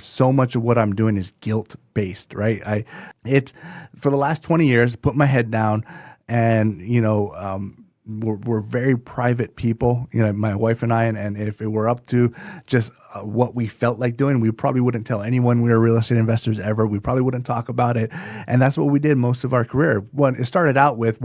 so much of what I'm doing is guilt based, right? It's for the last 20 years, put my head down, and we're very private people, my wife and I, and if it were up to just what we felt like doing, we probably wouldn't tell anyone we were real estate investors ever. We probably wouldn't talk about it. And that's what we did most of our career. It started out with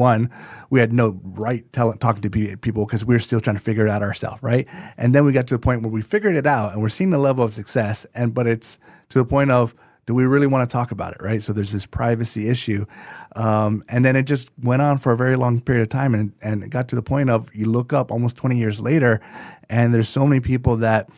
we had no right talking to people because we were still trying to figure it out ourselves, right? And then we got to the point where we figured it out and we're seeing the level of success, but it's to the point of, do we really want to talk about it, right? So there's this privacy issue. And then it just went on for a very long period of time. And it got to the point of, you look up almost 20 years later, and there's so many people that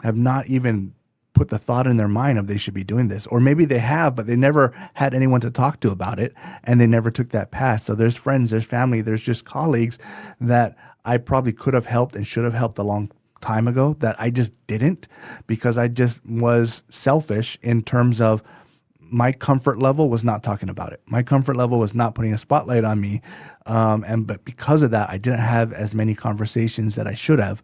have not even put the thought in their mind of they should be doing this. Or maybe they have, but they never had anyone to talk to about it, and they never took that path. So there's friends, there's family, there's just colleagues that I probably could have helped and should have helped a long time ago that I just didn't, because I just was selfish in terms of my comfort level was not talking about it. My comfort level was not putting a spotlight on me. But because of that, I didn't have as many conversations that I should have.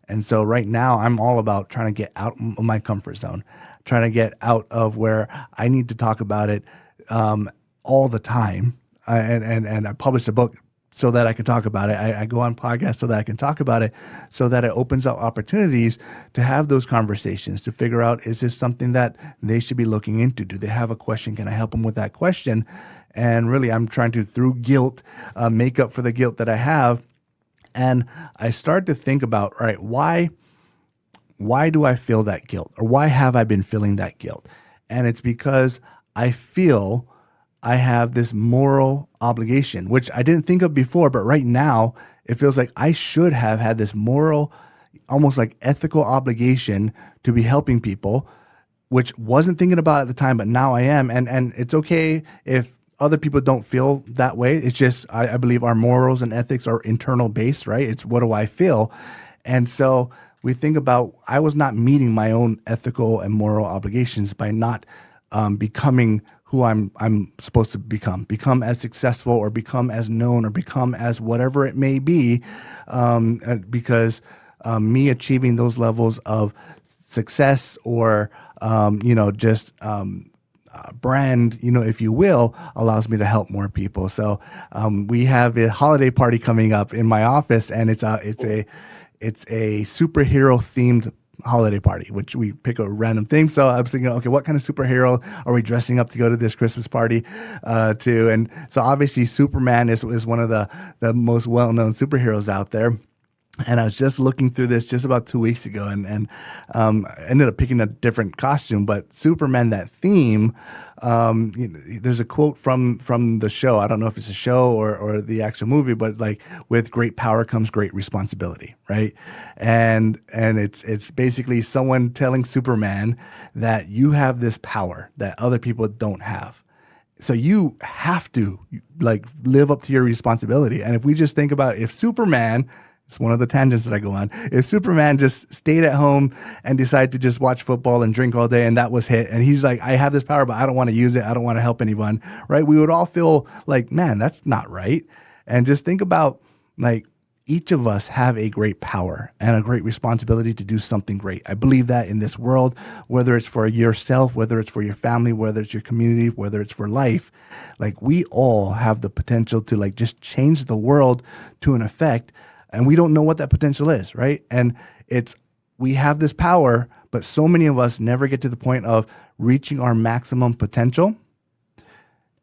And so right now I'm all about trying to get out of my comfort zone, trying to get out of where I need to talk about it all the time. And I published a book so that I can talk about it. I go on podcasts so that I can talk about it, so that it opens up opportunities to have those conversations, to figure out, is this something that they should be looking into? Do they have a question? Can I help them with that question? And really, I'm trying to, through guilt, make up for the guilt that I have. And I start to think about, all right, why do I feel that guilt? Or why have I been feeling that guilt? And it's because I feel I have this moral obligation, which I didn't think of before, but right now it feels like I should have had this moral, almost like ethical obligation to be helping people, which wasn't thinking about at the time, but now I am. And it's okay if other people don't feel that way. It's just, I believe our morals and ethics are internal based, right? It's what do I feel? And so we think about, I was not meeting my own ethical and moral obligations by not becoming who I'm supposed to become as successful, or become as known, or become as whatever it may be, because me achieving those levels of success, or just brand, if you will, allows me to help more people. So we have a holiday party coming up in my office, and it's a superhero themed holiday party, which we pick a random theme. So I was thinking, okay, what kind of superhero are we dressing up to go to this Christmas party to? And so obviously Superman is one of the most well-known superheroes out there. And I was just looking through this just about 2 weeks ago, and ended up picking a different costume. But Superman, that theme, there's a quote from the show. I don't know if it's a show or the actual movie, but like, with great power comes great responsibility, right? And it's basically someone telling Superman that you have this power that other people don't have. So you have to live up to your responsibility. And if we just think about, if Superman, it's one of the tangents that I go on, if Superman just stayed at home and decided to just watch football and drink all day, and that was hit, and he's like, I have this power, but I don't want to use it, I don't want to help anyone, right? We would all feel like, man, that's not right. And just think about, each of us have a great power and a great responsibility to do something great. I believe that in this world, whether it's for yourself, whether it's for your family, whether it's your community, whether it's for life, we all have the potential to just change the world to an effect. And we don't know what that potential is, right? And we have this power, but so many of us never get to the point of reaching our maximum potential.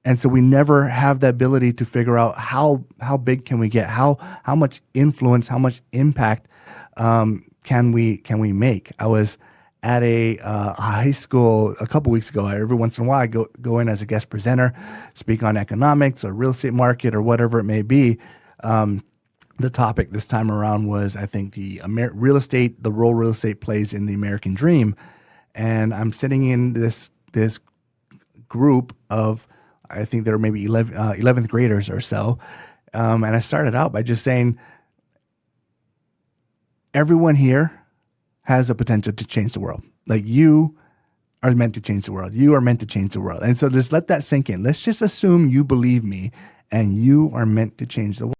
And so we never have the ability to figure out how big can we get, how much influence, how much impact can we make. I was at a high school a couple weeks ago. Every once in a while, I go in as a guest presenter, speak on economics or real estate market or whatever it may be. The topic this time around was, I think, the real estate, the role real estate plays in the American dream. And I'm sitting in this group of, I think there were maybe 11th graders or so. And I started out by just saying, everyone here has the potential to change the world. You are meant to change the world. You are meant to change the world. And so just let that sink in. Let's just assume you believe me and you are meant to change the world.